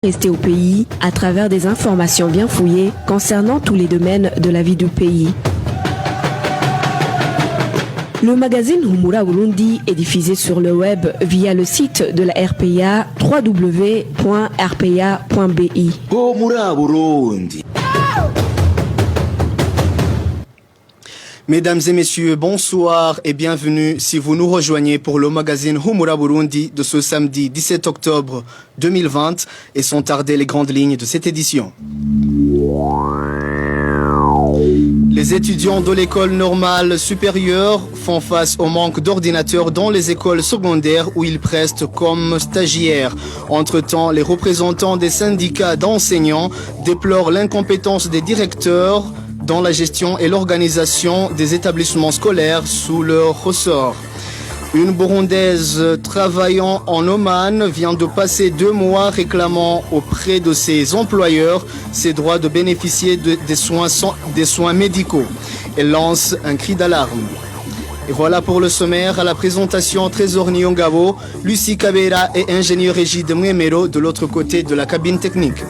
Rester au pays à travers des informations bien fouillées concernant tous les domaines de la vie du pays. Le magazine Humura Burundi est diffusé sur le web via le site de la RPA www.rpa.bi. Humura Burundi. Mesdames et messieurs, bonsoir et bienvenue si vous nous rejoignez pour le magazine Humura Burundi de ce samedi 17 octobre 2020 et sont tardées les grandes lignes de cette édition. Les étudiants de l'école normale supérieure font face au manque d'ordinateurs dans les écoles secondaires où ils prestent comme stagiaires. Entre-temps, les représentants des syndicats d'enseignants déplorent l'incompétence des directeurs dans la gestion et l'organisation des établissements scolaires sous leur ressort. Une Burundaise travaillant en Oman vient de passer 2 mois réclamant auprès de ses employeurs ses droits de bénéficier des soins médicaux. Elle lance un cri d'alarme. Et voilà pour le sommaire. À la présentation, Trésor Nyongabo, Lucie Kabera et ingénieur Régide Mwemero de l'autre côté de la cabine technique.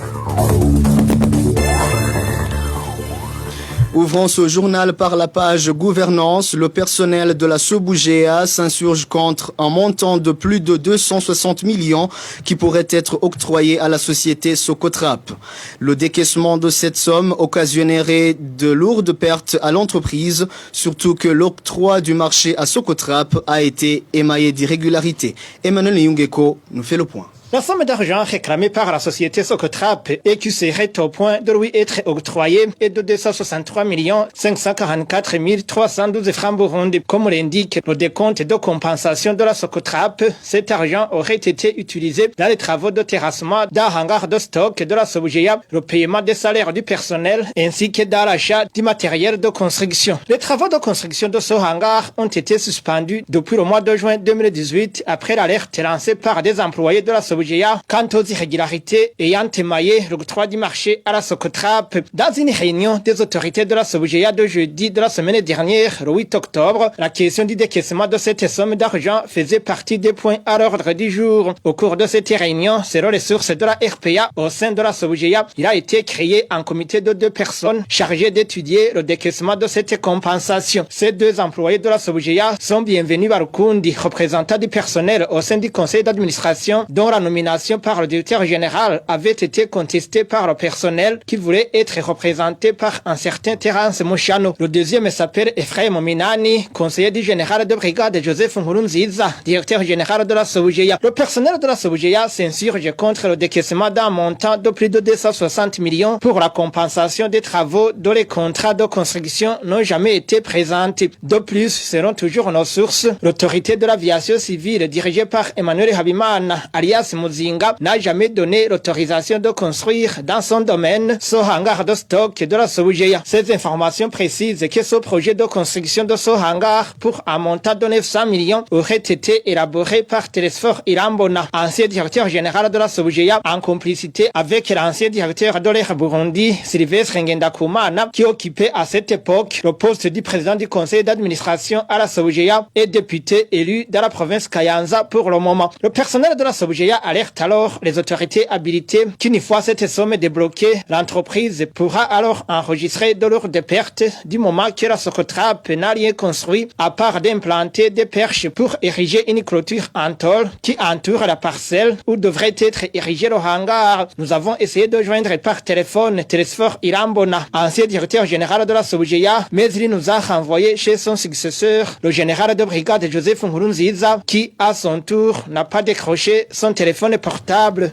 Ouvrons ce journal par la page gouvernance. Le personnel de la Sobugea s'insurge contre un montant de plus de 260 millions qui pourrait être octroyé à la société Socotrap. Le décaissement de cette somme occasionnerait de lourdes pertes à l'entreprise, surtout que l'octroi du marché à Socotrap a été émaillé d'irrégularités. Emmanuel Nyungeko nous fait le point. La somme d'argent réclamée par la société Socotrap et qui serait au point de lui être octroyée est de 263 544 312 francs burundi. Comme l'indique le décompte de compensation de la Socotrap, cet argent aurait été utilisé dans les travaux de terrassement d'un hangar de stock de la Sobugea, le paiement des salaires du personnel ainsi que dans l'achat du matériel de construction. Les travaux de construction de ce hangar ont été suspendus depuis le mois de juin 2018 après l'alerte lancée par des employés de la Sobugea quant aux irrégularités ayant émaillé l'octroi du marché à la Socotrap. Dans une réunion des autorités de la Sobugea de jeudi de la semaine dernière, le 8 octobre, la question du décaissement de cette somme d'argent faisait partie des points à l'ordre du jour. Au cours de cette réunion, selon les sources de la RPA au sein de la Sobugea, il a été créé un comité de 2 personnes chargées d'étudier le décaissement de cette compensation. Ces 2 employés de la Sobugea sont bienvenus à Rukundi, représentant du personnel au sein du conseil d'administration, dont la nomination par le directeur général avait été contestée par le personnel qui voulait être représenté par un certain Terence Mushano. Le deuxième s'appelle Ephraim Minani, conseiller du général de brigade Joseph Nkurunziza, directeur général de la Sobugea. Le personnel de la Sobugea s'insurge contre le décaissement d'un montant de plus de 260 millions pour la compensation des travaux dont les contrats de construction n'ont jamais été présentés. De plus, selon toujours nos sources, l'autorité de l'aviation civile dirigée par Emmanuel Habimana, alias Muzinga, n'a jamais donné l'autorisation de construire dans son domaine ce hangar de stock de la Sobugea. Ces informations précisent que ce projet de construction de ce hangar pour un montant de 900 millions aurait été élaboré par Telesphore Irambona, ancien directeur général de la Sobugea, en complicité avec l'ancien directeur de l'Air Burundi, Sylvestre Ngendakumana, qui occupait à cette époque le poste du président du conseil d'administration à la Sobugea et député élu dans la province Kayanza pour le moment. Le personnel de la Sobugea alerte alors les autorités habilitées qu'une fois cette somme débloquée, l'entreprise pourra alors enregistrer de lourdes pertes du moment que la Socotrap n'a rien construit à part d'implanter des perches pour ériger une clôture en tôle qui entoure la parcelle où devrait être érigé le hangar. Nous avons essayé de joindre par téléphone Telesphore Irambona, ancien directeur général de la Sobugea, mais il nous a renvoyé chez son successeur, le général de brigade Joseph Nkurunziza, qui à son tour n'a pas décroché son téléphone portable.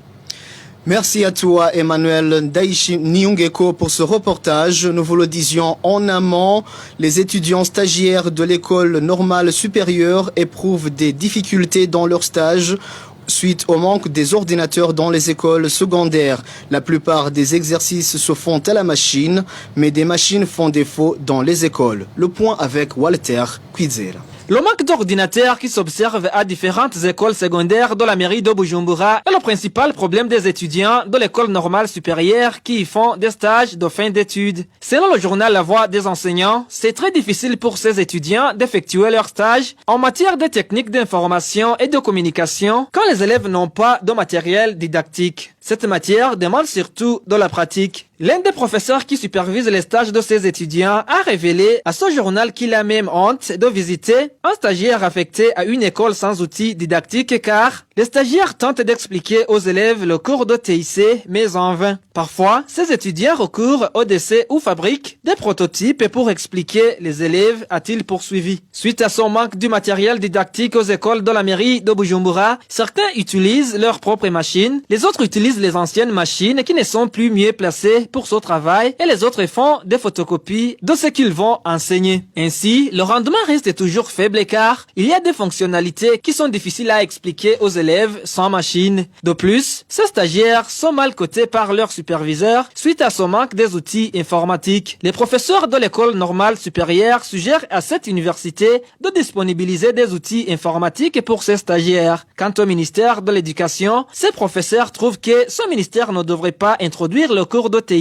Merci à toi Emmanuel Daichi Nyungeko pour ce reportage. Nous vous le disions en amont, les étudiants stagiaires de l'école normale supérieure éprouvent des difficultés dans leur stage suite au manque des ordinateurs dans les écoles secondaires. La plupart des exercices se font à la machine, mais des machines font défaut dans les écoles. Le point avec Walter Kwizera. Le manque d'ordinateurs qui s'observe à différentes écoles secondaires de la mairie de Bujumbura est le principal problème des étudiants de l'école normale supérieure qui y font des stages de fin d'études. Selon le journal La Voix des enseignants, c'est très difficile pour ces étudiants d'effectuer leurs stages en matière de techniques d'information et de communication quand les élèves n'ont pas de matériel didactique. Cette matière demande surtout de la pratique. L'un des professeurs qui supervise les stages de ses étudiants a révélé à ce journal qu'il a même honte de visiter un stagiaire affecté à une école sans outils didactiques car les stagiaires tentent d'expliquer aux élèves le cours de TIC mais en vain. Parfois, ces étudiants recourent au décès ou fabriquent des prototypes pour expliquer les élèves, a-t-il poursuivi. Suite à son manque du matériel didactique aux écoles de la mairie de Bujumbura, certains utilisent leurs propres machines, les autres utilisent les anciennes machines qui ne sont plus mieux placées pour ce travail et les autres font des photocopies de ce qu'ils vont enseigner. Ainsi, le rendement reste toujours faible car il y a des fonctionnalités qui sont difficiles à expliquer aux élèves sans machine. De plus, ces stagiaires sont mal cotés par leurs superviseurs suite à ce manque des outils informatiques. Les professeurs de l'école normale supérieure suggèrent à cette université de disponibiliser des outils informatiques pour ces stagiaires. Quant au ministère de l'Éducation, ces professeurs trouvent que ce ministère ne devrait pas introduire le cours de TIC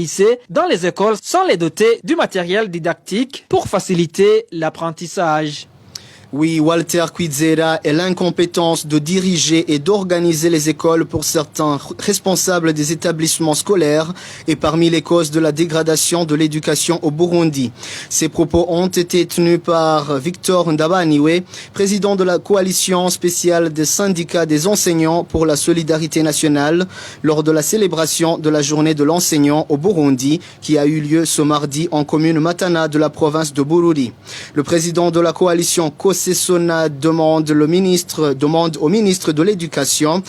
dans les écoles sans les doter du matériel didactique pour faciliter l'apprentissage. Oui, Walter Kwizera et l'incompétence de diriger et d'organiser les écoles pour certains responsables des établissements scolaires est parmi les causes de la dégradation de l'éducation au Burundi. Ces propos ont été tenus par Victor Ndabaniwe, président de la coalition spéciale des syndicats des enseignants pour la solidarité nationale, lors de la célébration de la journée de l'enseignant au Burundi qui a eu lieu ce mardi en commune Matana de la province de Bururi. Le président de la coalition Sona demande au ministre de l'Éducation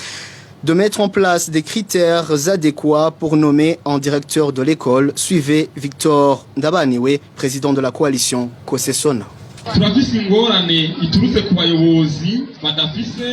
de mettre en place des critères adéquats pour nommer un directeur de l'école. Suivez Victor Ndabaniwe, président de la coalition Kosesona.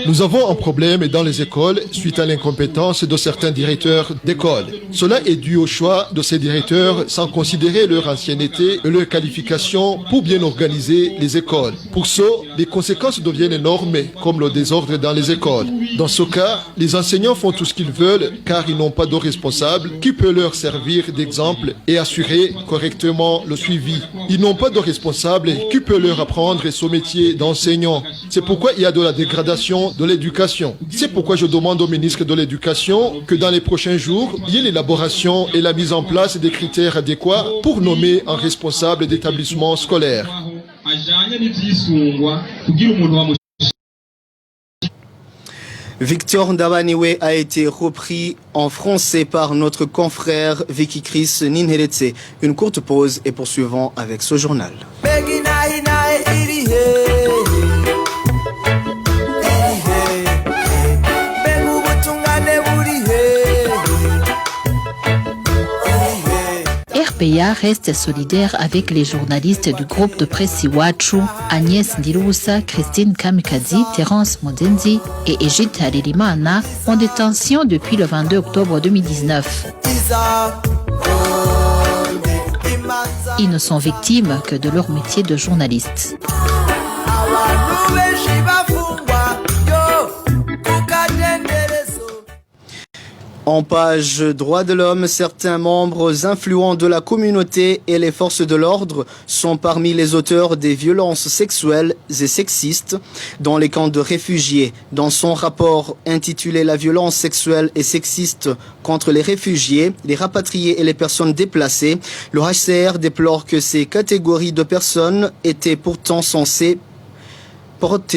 Nous avons un problème dans les écoles suite à l'incompétence de certains directeurs d'école. Cela est dû au choix de ces directeurs sans considérer leur ancienneté et leur qualification pour bien organiser les écoles. Pour ce, les conséquences deviennent énormes comme le désordre dans les écoles. Dans ce cas, les enseignants font tout ce qu'ils veulent car ils n'ont pas de responsable qui peut leur servir d'exemple et assurer correctement le suivi. Ils n'ont pas de responsable qui peut leur apprendre ce métier d'enseignant. C'est pourquoi il y a de la dégradation de l'éducation. C'est pourquoi je demande au ministre de l'Éducation que dans les prochains jours, il y ait l'élaboration et la mise en place des critères adéquats pour nommer un responsable d'établissement scolaire. Victor Ndabaniwe a été repris en français par notre confrère Vicky Chris Ninheretse. Une courte pause et poursuivons avec ce journal. RPA reste solidaire avec les journalistes du groupe de presse Iwachu, Agnès Ndirubusa, Christine Kamikazi, Terence Modenzi et Egide Harerimana en détention depuis le 22 octobre 2019. Ils ne sont victimes que de leur métier de journaliste. En page droits de l'homme, certains membres influents de la communauté et les forces de l'ordre sont parmi les auteurs des violences sexuelles et sexistes dans les camps de réfugiés. Dans son rapport intitulé « La violence sexuelle et sexiste contre les réfugiés, les rapatriés et les personnes déplacées », le HCR déplore que ces catégories de personnes étaient pourtant censées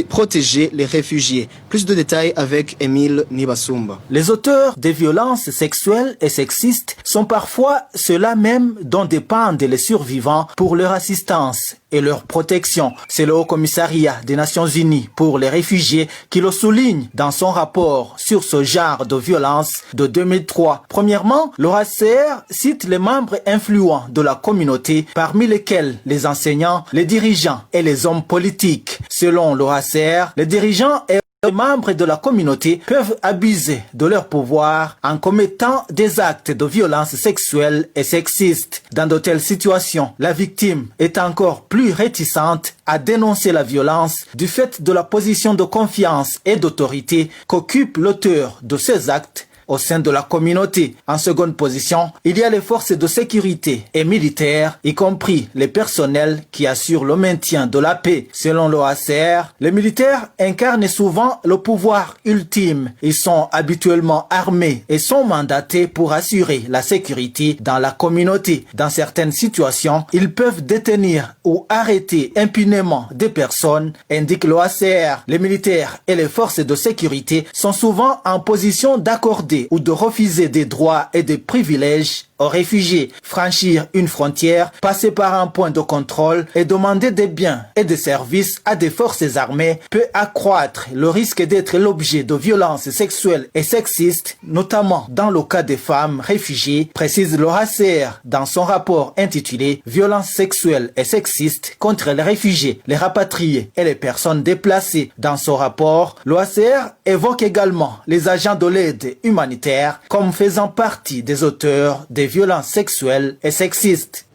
protéger les réfugiés. Plus de détails avec Émile Nibasumba. Les auteurs des violences sexuelles et sexistes sont parfois ceux-là même dont dépendent les survivants pour leur assistance et leur protection. C'est le Haut-Commissariat des Nations Unies pour les réfugiés qui le souligne dans son rapport sur ce genre de violence de 2003. Premièrement, le HCR cite les membres influents de la communauté, parmi lesquels les enseignants, les dirigeants et les hommes politiques. Selon le HCR, les dirigeants et les membres de la communauté peuvent abuser de leur pouvoir en commettant des actes de violence sexuelle et sexiste. Dans de telles situations, la victime est encore plus réticente à dénoncer la violence du fait de la position de confiance et d'autorité qu'occupe l'auteur de ces actes au sein de la communauté. En seconde position, il y a les forces de sécurité et militaires, y compris les personnels qui assurent le maintien de la paix. Selon l'OACR, les militaires incarnent souvent le pouvoir ultime. Ils sont habituellement armés et sont mandatés pour assurer la sécurité dans la communauté. Dans certaines situations, ils peuvent détenir ou arrêter impunément des personnes, indique l'OACR. Les militaires et les forces de sécurité sont souvent en position d'accorder ou de refuser des droits et des privilèges aux réfugiés. Franchir une frontière, passer par un point de contrôle et demander des biens et des services à des forces armées peut accroître le risque d'être l'objet de violences sexuelles et sexistes, notamment dans le cas des femmes réfugiées, précise l'OACR dans son rapport intitulé « Violences sexuelles et sexistes contre les réfugiés, les rapatriés et les personnes déplacées ». Dans son rapport, l'OACR évoque également les agents de l'aide humanitaire comme faisant partie des auteurs des violences sexuelles et sexistes.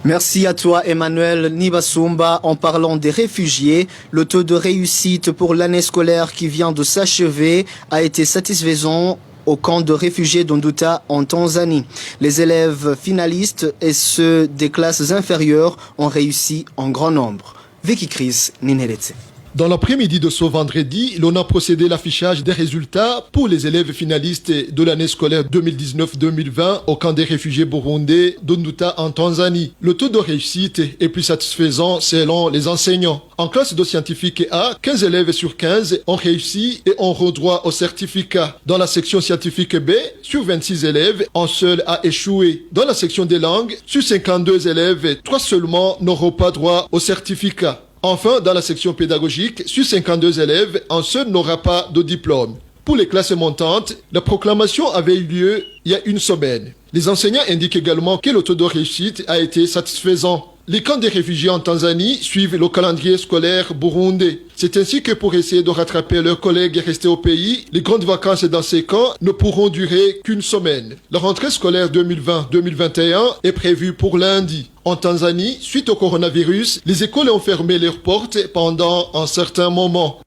Merci à toi Emmanuel Nibasumba. En parlant des réfugiés, le taux de réussite pour l'année scolaire qui vient de s'achever a été satisfaisant au camp de réfugiés d'Onduta en Tanzanie. Les élèves finalistes et ceux des classes inférieures ont réussi en grand nombre. Vicky Chris, Ninheretse. Dans l'après-midi de ce vendredi, l'on a procédé à l'affichage des résultats pour les élèves finalistes de l'année scolaire 2019-2020 au camp des réfugiés burundais d'Onduta en Tanzanie. Le taux de réussite est plus satisfaisant selon les enseignants. En classe de scientifique A, 15 élèves sur 15 ont réussi et ont droit au certificat. Dans la section scientifique B, sur 26 élèves, un seul a échoué. Dans la section des langues, sur 52 élèves, 3 seulement n'auront pas droit au certificat. Enfin, dans la section pédagogique, sur 52 élèves, un seul n'aura pas de diplôme. Pour les classes montantes, la proclamation avait eu lieu il y a une semaine. Les enseignants indiquent également que le taux de réussite a été satisfaisant. Les camps des réfugiés en Tanzanie suivent le calendrier scolaire burundais. C'est ainsi que pour essayer de rattraper leurs collègues restés au pays, les grandes vacances dans ces camps ne pourront durer qu'une semaine. La rentrée scolaire 2020-2021 est prévue pour lundi. En Tanzanie, suite au coronavirus, les écoles ont fermé leurs portes pendant un certain moment.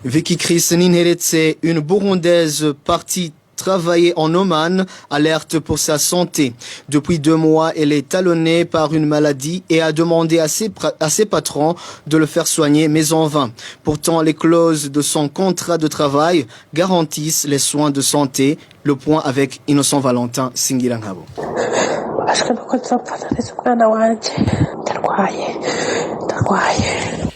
Vicky Chris Ninheretse, une Burundaise partie travailler en Oman, alerte pour sa santé. Depuis 2 mois, elle est talonnée par une maladie et a demandé à ses patrons de le faire soigner, mais en vain. Pourtant, les clauses de son contrat de travail garantissent les soins de santé. Le point avec Innocent Valentin Singirangabo.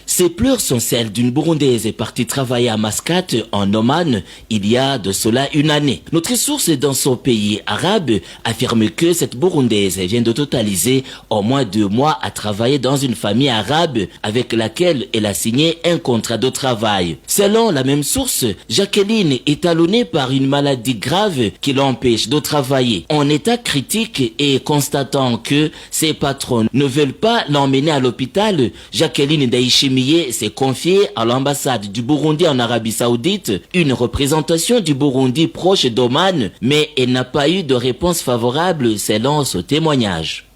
Ces pleurs sont celles d'une Burundaise partie travailler à Mascate, en Oman, il y a de cela une année. Notre source dans son pays arabe affirme que cette Burundaise vient de totaliser au moins 2 mois à travailler dans une famille arabe avec laquelle elle a signé un contrat de travail. Selon la même source, Jacqueline est talonnée par une maladie grave qui l'empêche de travailler. En état critique et constatant que ses patrons ne veulent pas l'emmener à l'hôpital, Jacqueline Daishimi s'est confiée à l'ambassade du Burundi en Arabie Saoudite, une représentation du Burundi proche d'Oman, mais elle n'a pas eu de réponse favorable selon ce témoignage.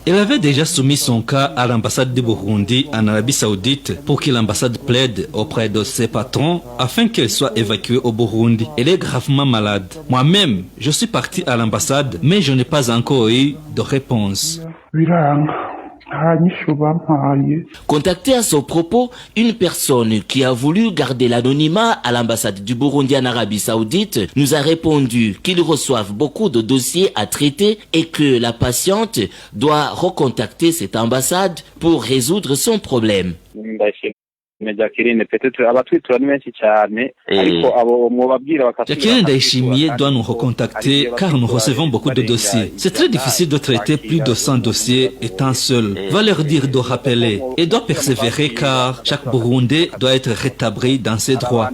Elle avait déjà soumis son cas à l'ambassade du Burundi en Arabie Saoudite pour que l'ambassade plaide auprès de ses patrons afin qu'elle soit évacuée au Burundi. Elle est gravement malade. Moi-même, je suis parti à l'ambassade, mais je n'ai pas encore eu de réponse. Contacté à ce propos, une personne qui a voulu garder l'anonymat à l'ambassade du Burundi en Arabie Saoudite nous a répondu qu'ils reçoivent beaucoup de dossiers à traiter et que la patiente doit recontacter cette ambassade pour résoudre son problème. Jacqueline Daishimiye doit nous recontacter car nous recevons beaucoup de dossiers. C'est très difficile de traiter plus de 100 dossiers étant seul. Va leur dire de rappeler et doit persévérer car chaque Burundais doit être rétabli dans ses droits.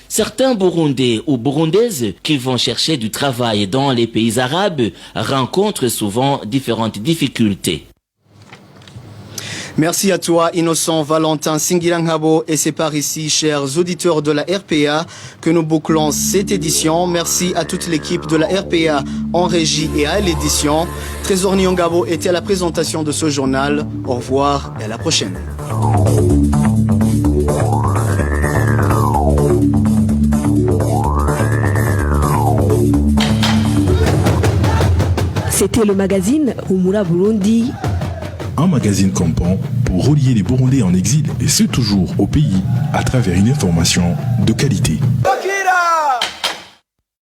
Certains Burundais ou Burundaises qui vont chercher du travail dans les pays arabes rencontrent souvent différentes difficultés. Merci à toi, Innocent Valentin Singilangabo, et c'est par ici, chers auditeurs de la RPA, que nous bouclons cette édition. Merci à toute l'équipe de la RPA en régie et à l'édition. Trésor Nyongabo était à la présentation de ce journal. Au revoir et à la prochaine. C'était le magazine Humura Burundi. Un magazine campant pour relier les Burundais en exil et ceux toujours au pays à travers une information de qualité. Okay.